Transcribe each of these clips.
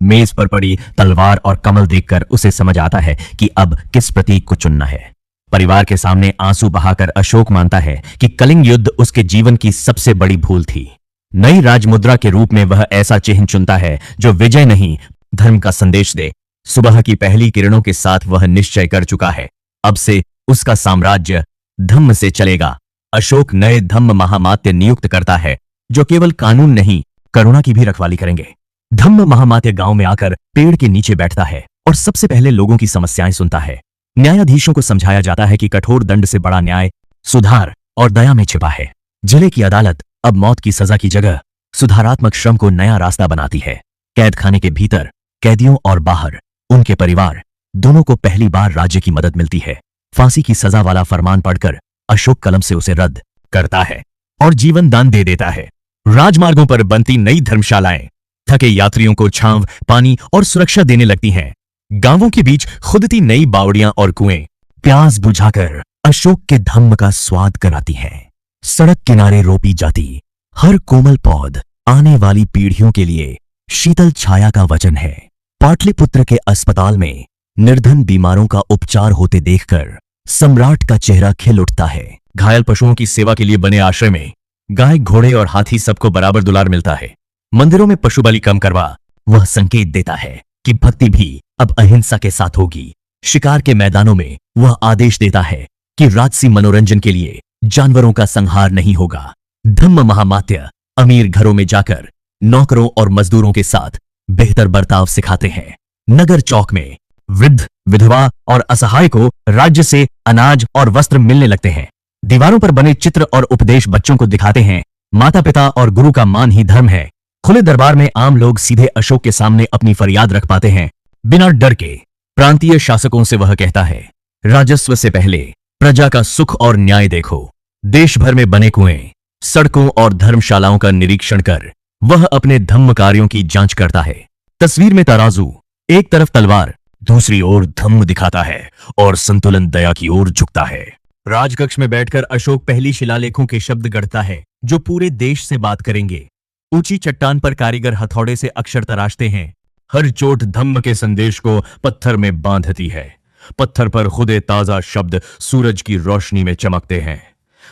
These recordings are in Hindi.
मेज पर पड़ी तलवार और कमल देखकर उसे समझ आता है कि अब किस प्रतीक को चुनना है। परिवार के सामने आंसू बहाकर अशोक मानता है कि कलिंग युद्ध उसके जीवन की सबसे बड़ी भूल थी। नई राजमुद्रा के रूप में वह ऐसा चिन्ह चुनता है जो विजय नहीं, धर्म का संदेश दे। सुबह की पहली किरणों के साथ वह निश्चय कर चुका है, अब से उसका साम्राज्य धम्म से चलेगा। अशोक नए धम्म महामात्य नियुक्त करता है, जो केवल कानून नहीं, करुणा की भी रखवाली करेंगे। धम्म महामात्य गांव में आकर पेड़ के नीचे बैठता है और सबसे पहले लोगों की समस्याएं सुनता है। न्यायाधीशों को समझाया जाता है कि कठोर दंड से बड़ा न्याय, सुधार और दया में छिपा है। जिले की अदालत अब मौत की सजा की जगह सुधारात्मक श्रम को नया रास्ता बनाती है। कैद खाने के भीतर कैदियों और बाहर उनके परिवार दोनों को पहली बार राज्य की मदद मिलती है। फांसी की सजा वाला फरमान पढ़कर अशोक कलम से उसे रद्द करता है और जीवन दान दे देता है। राजमार्गों पर बनती नई धर्मशालाएं थके यात्रियों को छांव, पानी और सुरक्षा देने लगती हैं। गांवों के बीच खुदती नई बावड़ियां और कुएं प्यास बुझाकर अशोक के धम्म का स्वाद कराती हैं। सड़क किनारे रोपी जाती हर कोमल पौध आने वाली पीढ़ियों के लिए शीतल छाया का वचन है। पाटलिपुत्र के अस्पताल में निर्धन बीमारों का उपचार होते देखकर सम्राट का चेहरा खिल उठता है। घायल पशुओं की सेवा के लिए बने आश्रय में गाय, घोड़े और हाथी सबको बराबर दुलार मिलता है। मंदिरों में पशु बलि कम करवा वह संकेत देता है कि भक्ति भी अब अहिंसा के साथ होगी। शिकार के मैदानों में वह आदेश देता है कि राजसी मनोरंजन के लिए जानवरों का संहार नहीं होगा। धम्म महामात्य अमीर घरों में जाकर नौकरों और मजदूरों के साथ बेहतर बर्ताव सिखाते हैं। नगर चौक में वृद्ध, विधवा और असहाय को राज्य से अनाज और वस्त्र मिलने लगते हैं। दीवारों पर बने चित्र और उपदेश बच्चों को दिखाते हैं माता पिता और गुरु का मान ही धर्म है। खुले दरबार में आम लोग सीधे अशोक के सामने अपनी फरियाद रख पाते हैं बिना डर के। प्रांतीय शासकों से वह कहता है, राजस्व से पहले प्रजा का सुख और न्याय देखो। देश भर में बने कुएं, सड़कों और धर्मशालाओं का निरीक्षण कर वह अपने धम्म कार्यों की जांच करता है। तस्वीर में तराजू, एक तरफ तलवार, दूसरी ओर धम्म दिखाता है और संतुलन दया की ओर झुकता है। राजकक्ष में बैठकर अशोक पहली शिलालेखों के शब्द गढ़ता है जो पूरे देश से बात करेंगे। ऊंची चट्टान पर कारीगर हथौड़े से अक्षर तराशते हैं। हर चोट धम्म के संदेश को पत्थर में बांधती है। पत्थर पर खुदे ताजा शब्द सूरज की रोशनी में चमकते हैं।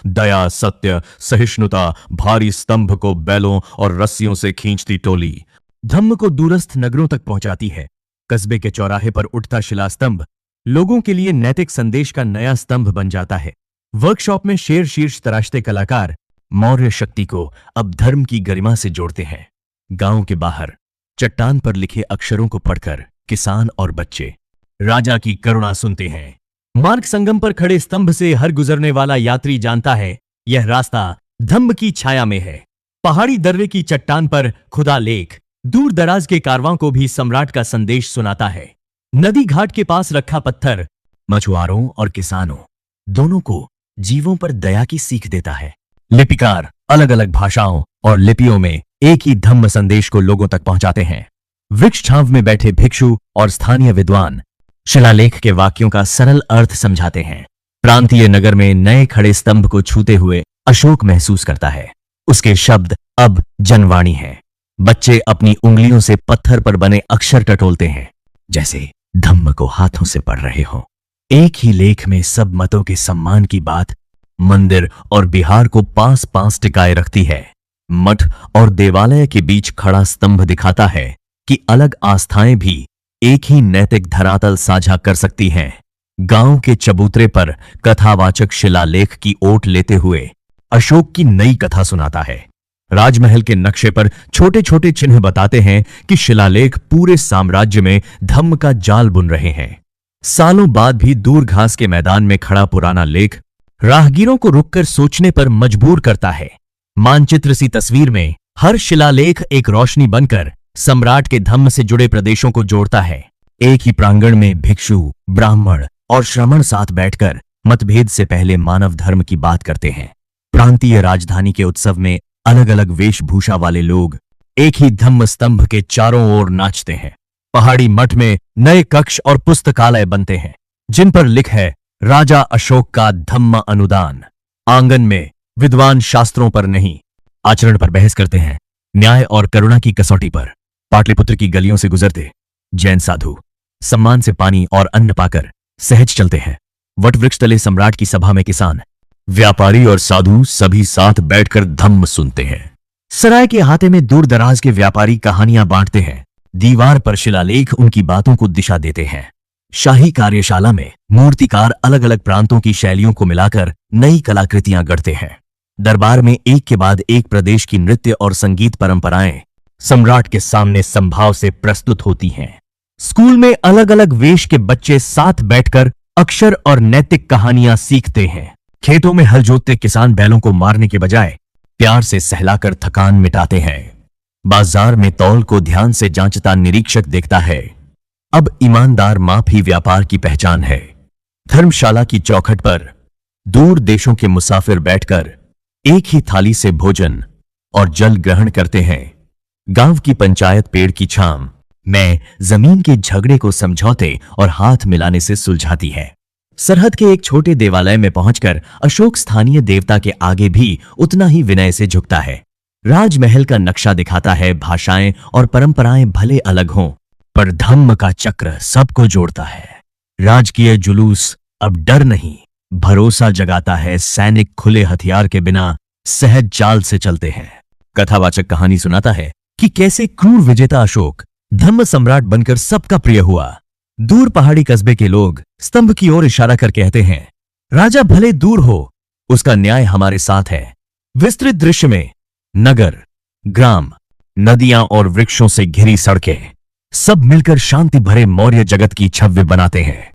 दया, सत्य, सहिष्णुता भारी स्तंभ को बैलों और रस्सियों से खींचती टोली धम्म को दूरस्थ नगरों तक पहुंचाती है। कस्बे के चौराहे पर उठता शिलास्तंभ लोगों के लिए नैतिक संदेश का नया स्तंभ बन जाता है। वर्कशॉप में शेर शीर्ष तराशते कलाकार मौर्य शक्ति को अब धर्म की गरिमा से जोड़ते हैं। गांव के बाहर चट्टान पर लिखे अक्षरों को पढ़कर किसान और बच्चे राजा की करुणा सुनते हैं। मार्ग संगम पर खड़े स्तंभ से हर गुजरने वाला यात्री जानता है यह रास्ता धम्म की छाया में है। पहाड़ी दर्रे की चट्टान पर खुदा लेख दूर दराज के कारवां को भी सम्राट का संदेश सुनाता है। नदी घाट के पास रखा पत्थर मछुआरों और किसानों दोनों को जीवों पर दया की सीख देता है। लिपिकार अलग अलग भाषाओं और लिपियों में एक ही धम्म संदेश को लोगों तक पहुंचाते हैं। वृक्ष छांव में बैठे भिक्षु और स्थानीय विद्वान शिलालेख के वाक्यों का सरल अर्थ समझाते हैं। प्रांतीय नगर में नए खड़े स्तंभ को छूते हुए अशोक महसूस करता है उसके शब्द अब जनवाणी हैं। बच्चे अपनी उंगलियों से पत्थर पर बने अक्षर टटोलते हैं जैसे धम्म को हाथों से पढ़ रहे हो। एक ही लेख में सब मतों के सम्मान की बात मंदिर और बिहार को पास पास टिकाए रखती है। मठ और देवालय के बीच खड़ा स्तंभ दिखाता है कि अलग आस्थाएं भी एक ही नैतिक धरातल साझा कर सकती हैं। गांव के चबूतरे पर कथावाचक शिलालेख की ओट लेते हुए अशोक की नई कथा सुनाता है। राजमहल के नक्शे पर छोटे छोटे चिन्ह बताते हैं कि शिलालेख पूरे साम्राज्य में धम्म का जाल बुन रहे हैं। सालों बाद भी दूर घास के मैदान में खड़ा पुराना लेख राहगीरों को रुककर सोचने पर मजबूर करता है। मानचित्र सी तस्वीर में हर शिलालेख एक रोशनी बनकर सम्राट के धम्म से जुड़े प्रदेशों को जोड़ता है। एक ही प्रांगण में भिक्षु, ब्राह्मण और श्रमण साथ बैठकर मतभेद से पहले मानव धर्म की बात करते हैं। प्रांतीय राजधानी के उत्सव में अलग अलग वेशभूषा वाले लोग एक ही धम्म स्तंभ के चारों ओर नाचते हैं। पहाड़ी मठ में नए कक्ष और पुस्तकालय बनते हैं जिन पर लिख है राजा अशोक का धम्म अनुदान। आंगन में विद्वान शास्त्रों पर नहीं आचरण पर बहस करते हैं, न्याय और करुणा की कसौटी पर। पाटलिपुत्र की गलियों से गुजरते जैन साधु सम्मान से पानी और अन्न पाकर सहज चलते हैं। वटवृक्ष तले सम्राट की सभा में किसान, व्यापारी और साधु सभी साथ बैठकर धम्म सुनते हैं। सराय के अहाते में दूर दराज के व्यापारी कहानियां बांटते हैं। दीवार पर शिलालेख उनकी बातों को दिशा देते हैं। शाही कार्यशाला में मूर्तिकार अलग अलग प्रांतों की शैलियों को मिलाकर नई कलाकृतियां गढ़ते हैं। दरबार में एक के बाद एक प्रदेश की नृत्य और संगीत परंपराएं सम्राट के सामने संभाव से प्रस्तुत होती हैं। स्कूल में अलग अलग वेश के बच्चे साथ बैठकर अक्षर और नैतिक कहानियां सीखते हैं। खेतों में हल जोतते किसान बैलों को मारने के बजाय प्यार से सहलाकर थकान मिटाते हैं। बाजार में तौल को ध्यान से जांचता निरीक्षक देखता है, अब ईमानदार माप ही व्यापार की पहचान है। धर्मशाला की चौखट पर दूर देशों के मुसाफिर बैठकर एक ही थाली से भोजन और जल ग्रहण करते हैं। गांव की पंचायत पेड़ की छांव में जमीन के झगड़े को समझौते और हाथ मिलाने से सुलझाती है। सरहद के एक छोटे देवालय में पहुंचकर अशोक स्थानीय देवता के आगे भी उतना ही विनय से झुकता है। राजमहल का नक्शा दिखाता है, भाषाएं और परंपराएं भले अलग हों, पर धम्म का चक्र सबको जोड़ता है। राजकीय जुलूस अब डर नहीं, भरोसा जगाता है। सैनिक खुले हथियार के बिना सहज चाल से चलते हैं। कथावाचक कहानी सुनाता है कि कैसे क्रूर विजेता अशोक धम्म सम्राट बनकर सबका प्रिय हुआ। दूर पहाड़ी कस्बे के लोग स्तंभ की ओर इशारा कर कहते हैं, राजा भले दूर हो, उसका न्याय हमारे साथ है। विस्तृत दृश्य में नगर, ग्राम, नदियां और वृक्षों से घिरी सड़कें सब मिलकर शांति भरे मौर्य जगत की छवि बनाते हैं।